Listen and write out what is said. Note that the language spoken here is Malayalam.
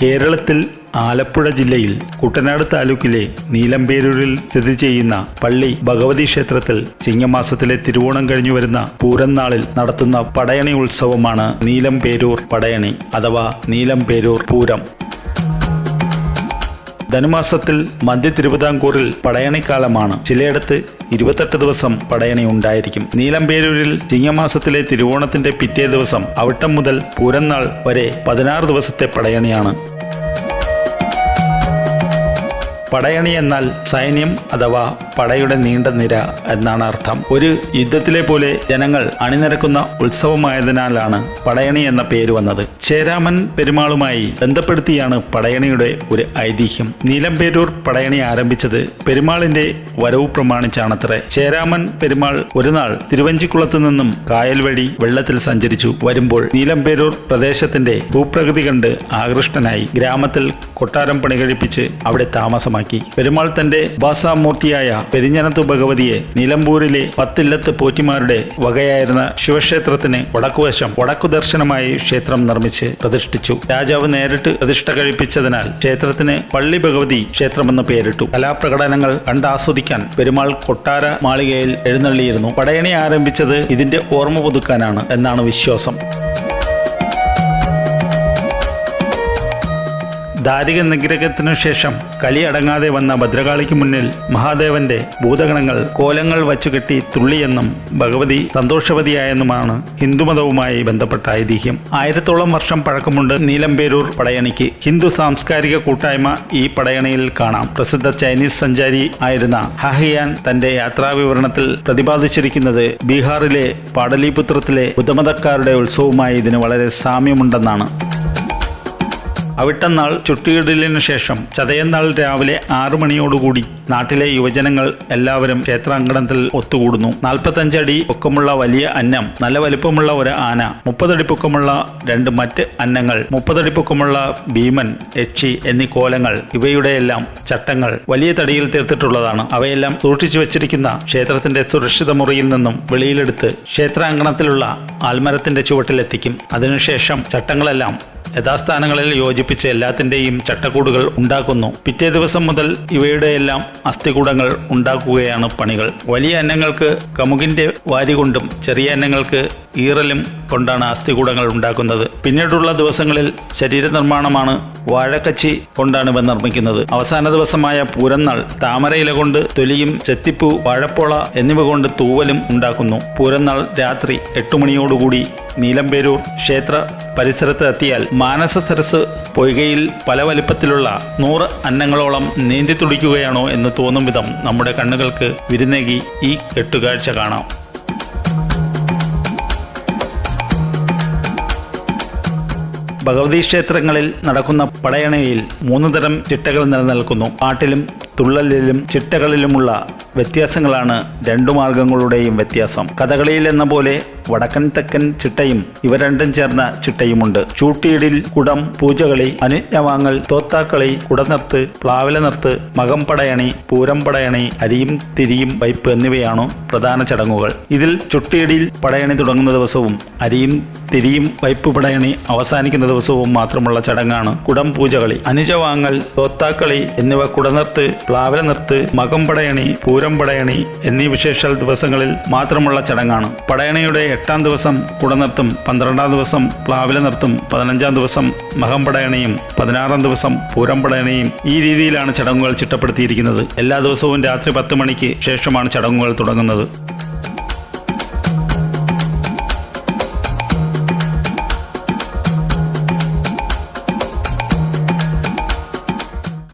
കേരളത്തിൽ ആലപ്പുഴ ജില്ലയിൽ കുട്ടനാട് താലൂക്കിലെ നീലമ്പേരൂരിൽ സ്ഥിതി ചെയ്യുന്ന പള്ളി ഭഗവതി ക്ഷേത്രത്തിൽ ചിങ്ങമാസത്തിലെ തിരുവോണം കഴിഞ്ഞു വരുന്ന പൂരംനാളിൽ നടത്തുന്ന പടയണി ഉത്സവമാണ് നീലമ്പേരൂർ പടയണി അഥവാ നീലമ്പേരൂർ പൂരം. ധനുമാസത്തിൽ മധ്യ തിരുവിതാംകൂറിൽ പടയണിക്കാലമാണ്. ചിലയിടത്ത് 28 ദിവസം പടയണി ഉണ്ടായിരിക്കും. നീലമ്പേരൂരിൽ ചിങ്ങമാസത്തിലെ തിരുവോണത്തിന്റെ പിറ്റേ ദിവസം അവിട്ടം മുതൽ പൂരംനാൾ വരെ 16 ദിവസത്തെ പടയണിയാണ്. പടയണി എന്നാൽ സൈന്യം അഥവാ പടയുടെ നീണ്ട നിര എന്നാണ് അർത്ഥം. ഒരു യുദ്ധത്തിലെ പോലെ ജനങ്ങൾ അണിനിരക്കുന്ന ഉത്സവമായതിനാലാണ് പടയണി എന്ന പേര് വന്നത്. ചേരാമൻ പെരുമാളുമായി ബന്ധപ്പെടുത്തിയാണ് പടയണിയുടെ ഒരു ഐതിഹ്യം. നീലമ്പേരൂർ പടയണി ആരംഭിച്ചത് പെരുമാളിന്റെ വരവ് പ്രമാണിച്ചാണത്രേ. ചേരാമൻ പെരുമാൾ ഒരു നാൾ തിരുവഞ്ചിക്കുളത്തു നിന്നും കായൽ വഴി വെള്ളത്തിൽ സഞ്ചരിച്ചു വരുമ്പോൾ നീലമ്പേരൂർ പ്രദേശത്തിന്റെ ഭൂപ്രകൃതി കണ്ട് ആകൃഷ്ടനായി ഗ്രാമത്തിൽ കൊട്ടാരം പണികഴിപ്പിച്ച് അവിടെ താമസമാക്കി. പെരുമാൾ തന്റെ ഉപാസമൂർത്തിയായ പെരിഞ്ഞനത്തു ഭഗവതിയെ നിലമ്പൂരിലെ 10 ഇല്ലത്ത് പോറ്റിമാരുടെ വകയായിരുന്ന ശിവക്ഷേത്രത്തിന് വടക്കുവശം വടക്കു ദർശനമായി ക്ഷേത്രം നിർമ്മിച്ച് പ്രതിഷ്ഠിച്ചു. രാജാവ് നേരിട്ട് പ്രതിഷ്ഠ കഴിപ്പിച്ചതിനാൽ ക്ഷേത്രത്തിന് പള്ളി ഭഗവതി ക്ഷേത്രമെന്ന് പേരിട്ടു. കലാപ്രകടനങ്ങൾ കണ്ടാസ്വദിക്കാൻ പെരുമാൾ കൊട്ടാര മാളികയിൽ എഴുന്നള്ളിയിരുന്നു. പടയണി ആരംഭിച്ചത് ഇതിന്റെ ഓർമ്മ പുതുക്കാനാണ് എന്നാണ് വിശ്വാസം. ദാരിക നിഗ്രഹത്തിനു ശേഷം കലി അടങ്ങാതെ വന്ന ഭദ്രകാളിക്ക് മുന്നിൽ മഹാദേവന്റെ ഭൂതഗണങ്ങൾ കോലങ്ങൾ വച്ചുകെട്ടി തുള്ളിയെന്നും ഭഗവതി സന്തോഷവതിയായെന്നുമാണ് ഹിന്ദുമതവുമായി ബന്ധപ്പെട്ട ഐതിഹ്യം. 1000ഓളം വർഷം പഴക്കമുണ്ട് നീലമ്പേരൂർ പടയണിക്ക്. ഹിന്ദു സാംസ്കാരിക കൂട്ടായ്മ ഈ പടയണിയിൽ കാണാം. പ്രസിദ്ധ ചൈനീസ് സഞ്ചാരി ആയിരുന്ന ഹാഹിയാൻ തന്റെ യാത്രാവിവരണത്തിൽ പ്രതിപാദിച്ചിരിക്കുന്നത് ബീഹാറിലെ പാടലീപുത്രത്തിലെ ബുദ്ധമതക്കാരുടെ ഉത്സവവുമായി ഇതിന് വളരെ സാമ്യമുണ്ടെന്നാണ്. അവിട്ടം നാൾ ചുട്ടിയിടലിനു ശേഷം ചതയന്നാൾ രാവിലെ 6 മണിയോടുകൂടി നാട്ടിലെ യുവജനങ്ങൾ എല്ലാവരും ക്ഷേത്രാങ്കണത്തിൽ ഒത്തുകൂടുന്നു. 45 അടി പൊക്കമുള്ള വലിയ അന്നം, നല്ല വലിപ്പമുള്ള ഒരു ആന, 30 അടി പൊക്കമുള്ള 2 മറ്റ് അന്നങ്ങൾ, 30 അടി പൊക്കമുള്ള ഭീമൻ, യക്ഷി എന്നീ കോലങ്ങൾ ഇവയുടെയെല്ലാം ചട്ടങ്ങൾ വലിയ തടിയിൽ തീർത്തിട്ടുള്ളതാണ്. അവയെല്ലാം സൂക്ഷിച്ചു വച്ചിരിക്കുന്ന ക്ഷേത്രത്തിന്റെ സുരക്ഷിത മുറിയിൽ നിന്നും വെളിയിലെടുത്ത് ക്ഷേത്രാങ്കണത്തിലുള്ള ആൽമരത്തിന്റെ ചുവട്ടിലെത്തിക്കും. അതിനുശേഷം ചട്ടങ്ങളെല്ലാം യഥാസ്ഥാനങ്ങളിൽ യോജിപ്പിച്ച് എല്ലാത്തിൻ്റെയും ചട്ടക്കൂടുകൾ ഉണ്ടാക്കുന്നു. പിറ്റേ ദിവസം മുതൽ ഇവയുടെയെല്ലാം അസ്ഥികൂടങ്ങൾ ഉണ്ടാക്കുകയാണ് പണികൾ. വലിയ അന്നങ്ങൾക്ക് കമുകിന്റെ വാരി കൊണ്ടും ചെറിയ അന്നങ്ങൾക്ക് ഈറലും കൊണ്ടാണ് അസ്ഥികൂടങ്ങൾ ഉണ്ടാക്കുന്നത്. പിന്നീടുള്ള ദിവസങ്ങളിൽ ശരീര നിർമ്മാണമാണ് വാഴക്കച്ചി കൊണ്ടാണ് ഇവ നിർമ്മിക്കുന്നത്. അവസാന ദിവസമായ പൂരംനാൾ താമരയില കൊണ്ട് തൊലിയും ചെത്തിപ്പൂ, വാഴപ്പോള എന്നിവ കൊണ്ട് തൂവലും ഉണ്ടാക്കുന്നു. പൂരംനാൾ രാത്രി 8 മണിയോടുകൂടി നീലമ്പേരൂർ ക്ഷേത്ര പരിസരത്ത് എത്തിയാൽ മാനസ സരസ് പൊയ്കയിൽ പല വലിപ്പത്തിലുള്ള 100 അന്നങ്ങളോളം നീന്തി തുടിക്കുകയാണോ എന്ന് തോന്നും വിധം നമ്മുടെ കണ്ണുകൾക്ക് വിരുന്നേകി ഈ കെട്ടുകാഴ്ച കാണാം. ഭഗവതി ക്ഷേത്രങ്ങളിൽ നടക്കുന്ന പടയണിയിൽ 3 തരം ചിട്ടകൾ നിലനിൽക്കുന്നു. പാട്ടിലും തുള്ളലിലും ചിട്ടകളിലുമുള്ള വ്യത്യാസങ്ങളാണ് 2 മാർഗങ്ങളുടെയും വ്യത്യാസം. കഥകളിയിൽ എന്ന പോലെ വടക്കൻ തെക്കൻ ചിട്ടയും ഇവ രണ്ടും ചേർന്ന ചിട്ടയുമുണ്ട്. ചൂട്ടിയിടിൽ, കുടം, പൂജകളി, അനുജ്ഞ വാങ്ങൽ, തോത്താക്കളി, കുടനിർത്ത്, പ്ലാവില നിർത്ത്, മകം പടയണി, പൂരം പടയണി, അരിയും തിരിയും വയ്പ് എന്നിവയാണ് പ്രധാന ചടങ്ങുകൾ. ഇതിൽ ചുട്ടിയിടിയിൽ പടയണി തുടങ്ങുന്ന ദിവസവും അരിയും തിരിയും വയ്പ് പടയണി അവസാനിക്കുന്ന ദിവസവും മാത്രമുള്ള ചടങ്ങാണ് കുടം പൂജകളി. അനുജ വാങ്ങൽ, തോത്താക്കളി എന്നിവ കുടനിർത്ത്, പ്ലാവില നിർത്ത്, മകം പടയണി, പൂരം പടയണി എന്നീ വിശേഷ ദിവസങ്ങളിൽ മാത്രമുള്ള ചടങ്ങാണ്. പടയണിയുടെ 8-ാം ദിവസം കുടനിർത്തും, 12-ാം ദിവസം പ്ലാവില നിർത്തും, 15-ാം ദിവസം മകം പടയണിയും, 16-ാം ദിവസം പൂരം പടയണിയും ഈ രീതിയിലാണ് ചടങ്ങുകൾ ചിട്ടപ്പെടുത്തിയിരിക്കുന്നത്. എല്ലാ ദിവസവും രാത്രി 10 മണിക്ക് ശേഷമാണ് ചടങ്ങുകൾ തുടങ്ങുന്നത്.